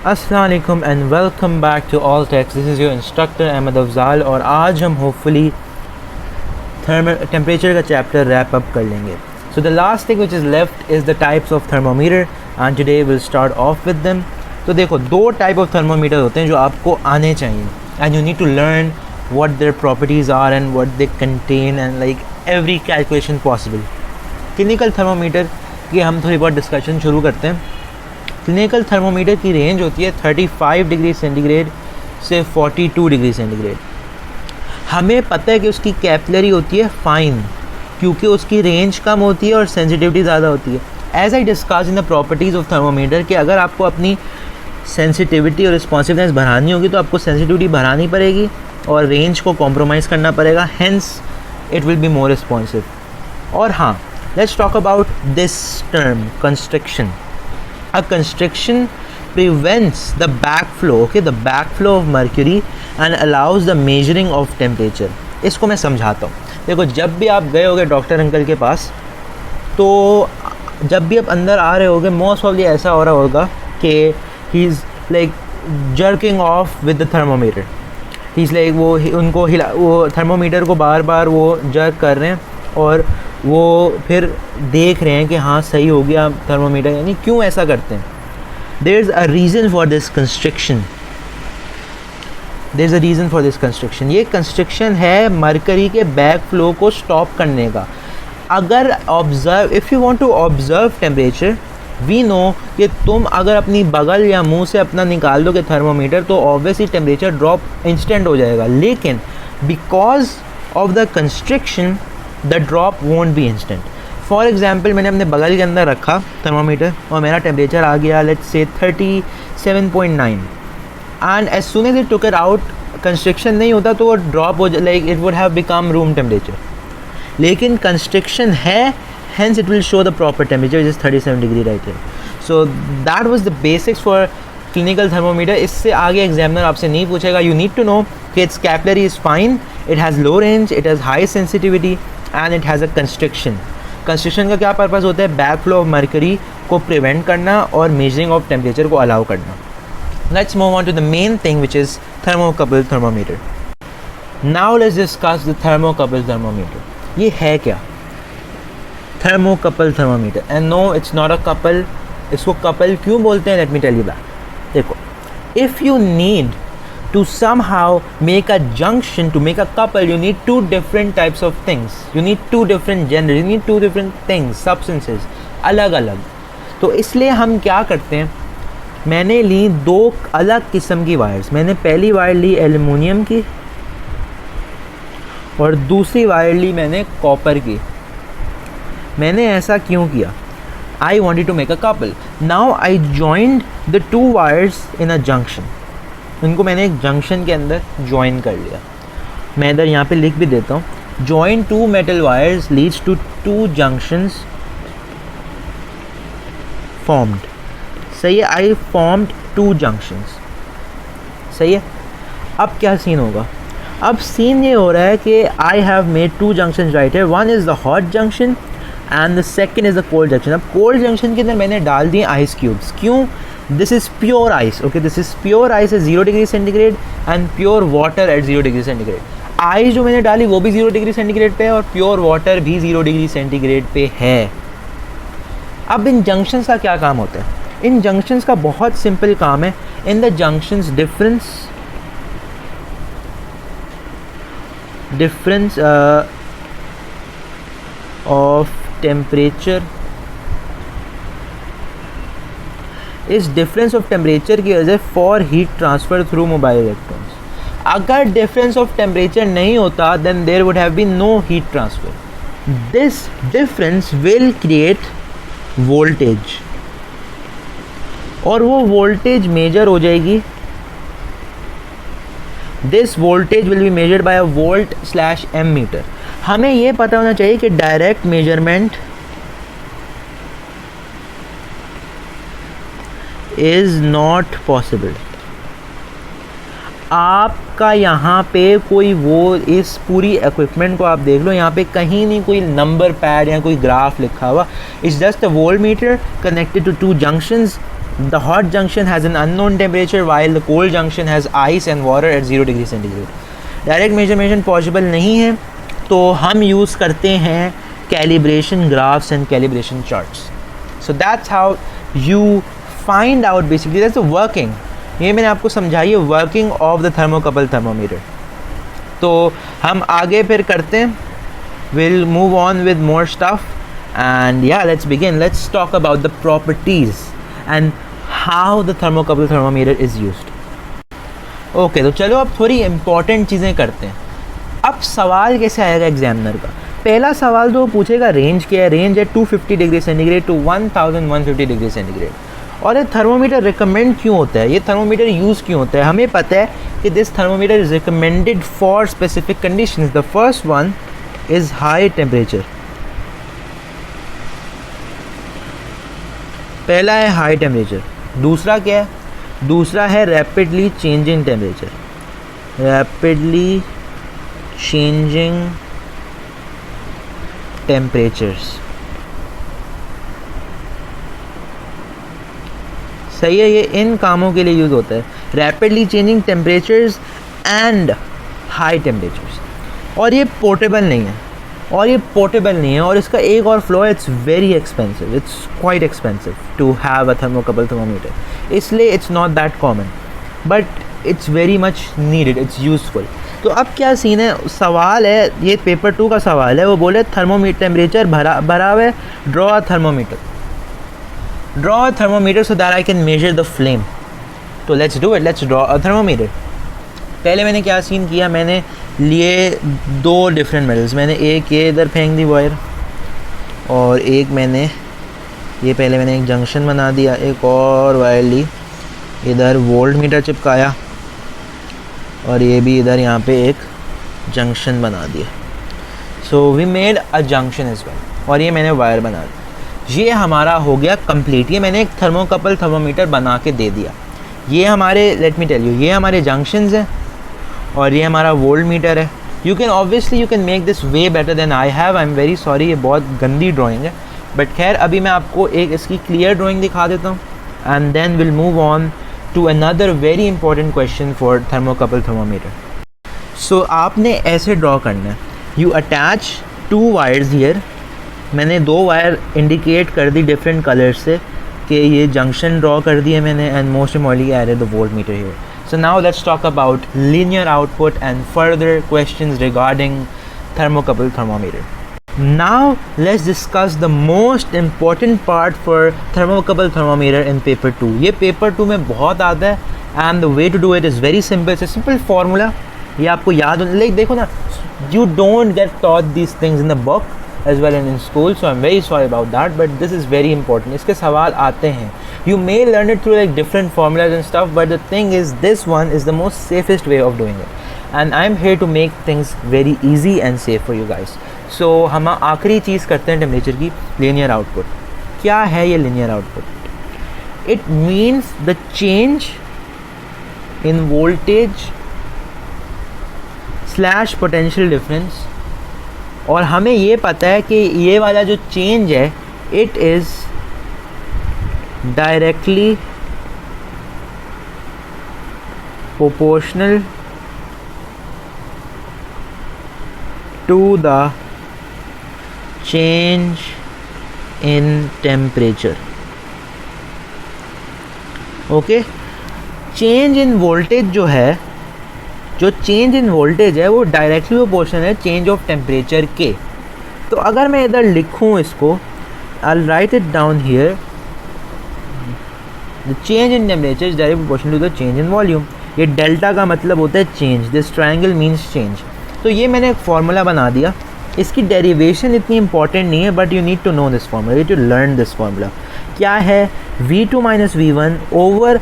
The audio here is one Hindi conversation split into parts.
अस्सलाम वालेकुम and welcome back to all techs. This is your instructor Ahmed Afzal और आज हम होपफुली टेम्परेचर का चैप्टर रैप अप कर लेंगे। So the last thing which is left is the types of thermometer and today will start off with them. तो देखो, दो टाइप ऑफ थर्मोमीटर होते हैं जो आपको आने चाहिए and you need to learn what their properties are and what they contain and like every calculation possible. Clinical thermometer की हम थोड़ी बहुत डिस्कशन शुरू करते हैं। क्लिनिकल थर्मोमीटर की रेंज होती है 35 डिग्री सेंटीग्रेड से 42 डिग्री सेंटीग्रेड। हमें पता है कि उसकी कैपिलरी होती है फाइन क्योंकि उसकी रेंज कम होती है और सेंसिटिविटी ज़्यादा होती है। As I discuss in the properties of thermometer कि अगर आपको अपनी सेंसिटिविटी और रिस्पॉन्सिवनेस बढ़ानी होगी तो आपको सेंसिटिविटी बढ़ानी पड़ेगी और रेंज को कॉम्प्रोमाइज़ करना पड़ेगा, hence it will be more responsive. और हाँ, let's talk about this term constriction. A constriction prevents the backflow, okay, the backflow of mercury and allows the measuring of temperature. इसको मैं समझाता हूँ। देखो, जब भी आप गए होगे डॉक्टर अंकल के पास, तो जब भी आप अंदर आ रहे होगे मोस्ट प्रॉब्ली ऐसा हो रहा होगा कि he is like jerking off with the thermometer. इसलिए वो थर्मोमीटर को बार बार वो जर्क कर रहे हैं और वो फिर देख रहे हैं कि हाँ सही हो गया थर्मोमीटर। यानी क्यों ऐसा करते हैं? There is a reason for this constriction. There is a reason for this constriction. ये कंस्ट्रिक्शन है मरकरी के बैक फ्लो को स्टॉप करने का। अगर observe, if you want to observe temperature, we know कि तुम अगर अपनी बगल या मुंह से अपना निकाल दोगे थर्मोमीटर तो ऑब्वियसली टेम्परेचर ड्रॉप इंस्टेंट हो जाएगा, लेकिन because of the constriction the drop won't be instant. For example, मैंने अपने बगल के अंदर रखा थर्मोमीटर और मेरा टेम्परेचर आ गया let's say 37.9 and as soon as it took it out, constriction नहीं होता तो वो ड्रॉप हो like it would have become room temperature, लेकिन कंस्ट्रिक्शन है, hence it will show the proper temperature which is 37 degree right here. So that was the basics for clinical thermometer. इससे आगे एग्जामिनर आपसे नहीं पूछेगा. You need to know कि its capillary is fine, it has low range, it has high sensitivity and it has a constriction. Constriction का क्या पर्पस होता है? बैक फ्लो ऑफ मर्करी को प्रिवेंट करना और मेजरिंग ऑफ टेम्परेचर को अलाउ करना. Let's move on to the main thing which is thermocouple thermometer. Now let's discuss the thermocouple thermometer. ये है क्या? Thermocouple thermometer, and no it's not a couple. इसको कपल क्यों बोलते हैं? Let me tell you that. देखो, if you need to somehow make a junction to make a couple, you need two different types of things, you need two different gender, you need two different things, substances अलग अलग. तो इसलिए हम क्या करते हैं, मैंने ली दो अलग किस्म की वायर्स. मैंने पहली वायर ली एल्युमिनियम की और दूसरी वायर ली मैंने कॉपर की. मैंने ऐसा क्यों किया? I wanted to make a couple. Now I joined the two wires in a junction. इनको मैंने एक जंक्शन के अंदर ज्वाइन कर लिया. मैं इधर यहाँ पे लिख भी देता हूँ. Join two metal wires leads to two junctions formed. सही है, आई फॉर्म्ड टू जंक्शंस. सही है. अब क्या सीन होगा? अब सीन ये हो रहा है कि I have made two junctions right है. One is the hot junction and the second is the cold junction. अब कोल्ड जंक्शन के अंदर मैंने डाल दिए आइस क्यूब्स. क्यों? This is pure ice. Okay, this is pure ice at 0 degree centigrade and pure water at 0 degree centigrade. Ice जो मैंने डाली वो भी 0 डिग्री सेंटीग्रेड पे है और प्योर वाटर भी 0 डिग्री सेंटीग्रेड पे है. अब इन जंक्शंस का क्या काम होता है? इन जंक्शंस का बहुत सिंपल काम है. In the junctions difference of temperature, इस डिफरेंस ऑफ टेम्परेचर की वजह for heat transfer through mobile electrons. अगर डिफरेंस ऑफ टेम्परेचर नहीं होता then there would have been no heat transfer. This difference will create voltage और वो वोल्टेज मेजर हो जाएगी. This voltage will be measured by a voltmeter. हमें ये पता होना चाहिए कि direct measurement is not possible. आपका यहाँ पे कोई वो इस पूरी इक्विपमेंट को आप देख लो, यहाँ पे कहीं नहीं कोई नंबर पैड या कोई ग्राफ लिखा हुआ. It's just a voltmeter connected to two junctions The hot junction has an unknown temperature while the cold junction has ice and water at 0 degree centigrade. Direct measurement possible नहीं है, तो हम यूज़ करते हैं calibration graphs and calibration charts. So that's how you find out basically that's the working. ये मैंने आपको समझाई है working of the thermocouple thermometer. तो हम आगे फिर करते हैं. Will move on with more stuff and yeah let's begin. Let's talk about the properties and how the thermocouple thermometer is used. Okay, तो चलो अब थोड़ी इंपॉर्टेंट चीज़ें करते हैं. अब सवाल कैसे आएगा एग्जामिनर का. पहला सवाल तो पूछेगा रेंज क्या है. रेंज है 250 degree centigrade to 1150 degree centigrade. और ये थर्मोमीटर रिकमेंड क्यों होता है, ये थर्मोमीटर यूज़ क्यों होता है. हमें पता है कि this thermometer is recommended for specific conditions. The first one is high temperature. पहला है हाई टेम्परेचर. दूसरा क्या है, दूसरा है rapidly changing temperature. Rapidly changing temperatures. सही है, ये इन कामों के लिए यूज़ होता है. Rapidly changing temperatures and high temperatures. और ये पोर्टेबल नहीं है, और इसका एक और फ्लॉ है, it's very expensive. It's quite expensive to have a thermocouple thermometer. इसलिए it's not that common, but it's very much needed, it's useful. तो अब क्या सीन है, सवाल है, ये पेपर 2 का सवाल है. वो बोले थर्मोमीटर टेम्परेचर भरा हुआ है, draw a thermometer so that I can measure the flame. तो let's do it, let's draw a thermometer. पहले मैंने क्या सीन किया, मैंने लिए 2 डिफरेंट मेटल्स. मैंने एक ये इधर फेंक दी वायर, और एक मैंने एक जंक्शन बना दिया. एक और वायर ली, इधर वोल्ट मीटर चिपकाया, और ये भी इधर यहाँ पे एक जंक्शन बना दिया. So we made a junction as well, और ये मैंने वायर बना दी. ये हमारा हो गया कंप्लीट. ये मैंने एक थर्मोकपल थर्मोमीटर बना के दे दिया. ये हमारे, लेट मी टेल यू, ये हमारे जंक्शंस हैं, और ये हमारा वोल्ट मीटर है. You can make this way better than I have. I am very sorry, ये बहुत गंदी ड्राइंग है, बट खैर अभी मैं आपको एक इसकी क्लियर ड्राइंग दिखा देता हूँ, and then will move on to another very important question for thermocouple thermometer. So आपने ऐसे ड्रॉ करना है. You attach 2 wires here. मैंने 2 वायर इंडिकेट कर दी डिफरेंट कलर्स से कि ये जंक्शन ड्रॉ कर दिए मैंने, and most importantly added the voltmeter here. So now let's talk about linear output and further questions regarding thermocouple thermometer. Now let's discuss the most important part for thermocouple thermometer in paper 2. ये paper 2 में बहुत आता है, and the way to do it is very simple. It's a simple formula. ये आपको याद हो, like देखो ना, you don't get taught these things in the book as well and in school, so I'm very sorry about that, but this is very important. इसके सवाल आते हैं. You may learn it through like different formulas and stuff, but the thing is, this one is the most safest way of doing it, and I'm here to make things very easy and safe for you guys. So हम आखिरी चीज़ करते हैं टेम्परेचर की, linear output. क्या है ये linear output? It means the change in voltage / potential difference. और हमें ये पता है कि ये वाला जो चेंज है, it is directly proportional to the change in temperature. Okay, change in voltage जो है, जो चेंज इन वोल्टेज है वो डायरेक्टली प्रोपोर्शनल है चेंज ऑफ टेम्परेचर के. तो अगर मैं इधर लिखूँ इसको, I'll write it down here. The change in temperature is directly proportional to the change in volume. ये डेल्टा का मतलब होता है change. This triangle means change. तो ये मैंने एक फार्मूला बना दिया. इसकी डेरिवेशन इतनी इंपॉर्टेंट नहीं है, but you need to know this formula, you to learn this formula. क्या है, V2 - V1 over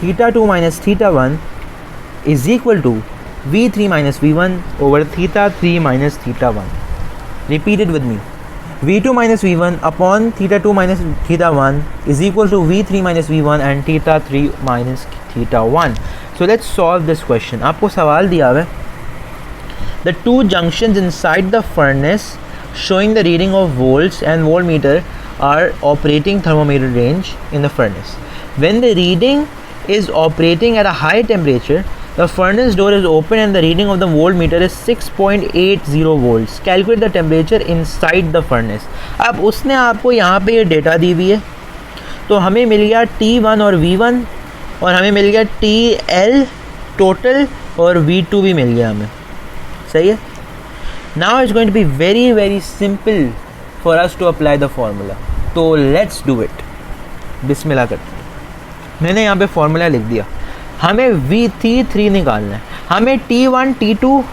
θ2 - θ1 is equal to V3 - V1 over θ3 - θ1. Repeat it with me. V2 - V1 upon θ2 - θ1 is equal to V3 - V1 and θ3 - θ1. So let's solve this question. आपको सवाल दिया है, the 2 junctions inside the furnace showing the reading of volts and voltmeter are operating thermometer range in the furnace. When the reading is operating at a high temperature, the furnace door is open and the reading of the voltmeter is 6.80 volts. Calculate the temperature inside the furnace. अब उसने आपको यहाँ पे ये डेटा दी हुई है, तो हमें मिल गया T1 और V1 और हमें मिल गया TL टोटल और V2 भी मिल गया हमें, सही है. Now it's going to be very very simple for us to apply the formula. तो let's do it. बिस्मिल्लाह करते हैं. मैंने यहाँ पे फॉर्मूला लिख दिया. हमें V3 निकालना है. हमें T1 T2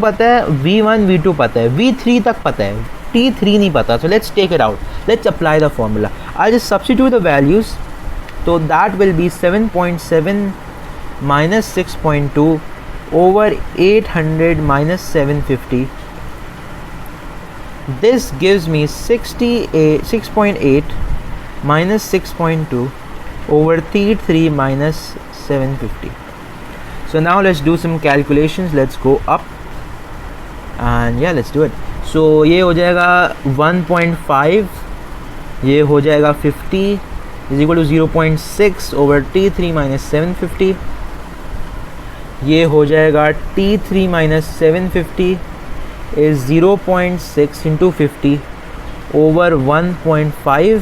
पता है, V1 V2 पता है, V3 तक पता है, T3 नहीं पता. So let's take it out. Let's apply the formula. I'll just substitute the values. So that will be 7.7 minus 6.2 over 800 minus 750. This gives me 6.8 minus 6.2 over T3 minus 750. So now let's do some calculations. Let's go up and yeah, let's do it. So ये हो जाएगा 1.5, ये हो जाएगा 50 is equal to 0.6 over T3 minus 750. ये हो जाएगा T3 minus 750 is 0.6 into 50 over 1.5.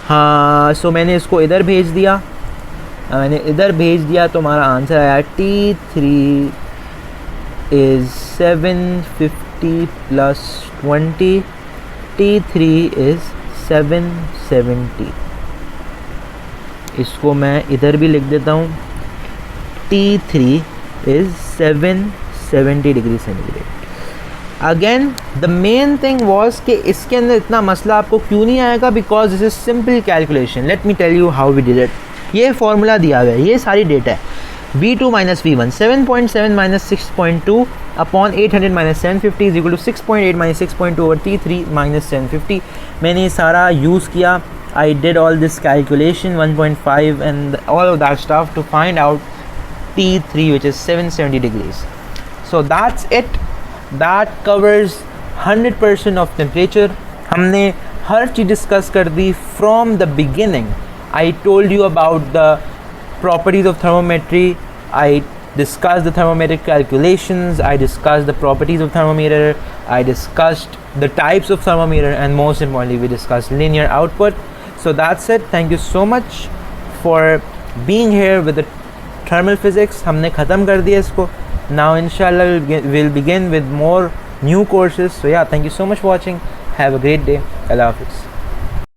हाँ, सो मैंने इसको इधर भेज दिया, तो हमारा आंसर आया T3 is 750 plus 20. T3 is 770. इसको मैं इधर भी लिख देता हूँ. T3 is 770 degree centigrade. Again the main thing was कि इसके अंदर इतना मसला आपको क्यों नहीं आएगा, because this is simple calculation. Let me tell you how we did it. ये फॉर्मूला दिया हुआ है, ये सारी डेटा है. V2 minus V1 7.7 minus 6.2 upon 800 minus 750 is equal to 6.8 minus 6.2 over T3 minus 750. मैंने ये सारा यूज़ किया. I did all this calculation 1.5 and all of that stuff to find out T3 which is 770 degrees. So that's it. That covers 100% of temperature. हमने हर चीज़ डिस्कस कर दी from the beginning. I told you about the properties of thermometry. I discussed the thermometric calculations. I discussed the properties of thermometer. I discussed the types of thermometer, and most importantly we discussed linear output. So that's it. Thank you so much for being here with the thermal physics. हमने ख़त्म कर दिया इसको. Now inshallah we'll begin with more new courses. So yeah, thank you so much for watching. Have a great day. Allah Hafiz.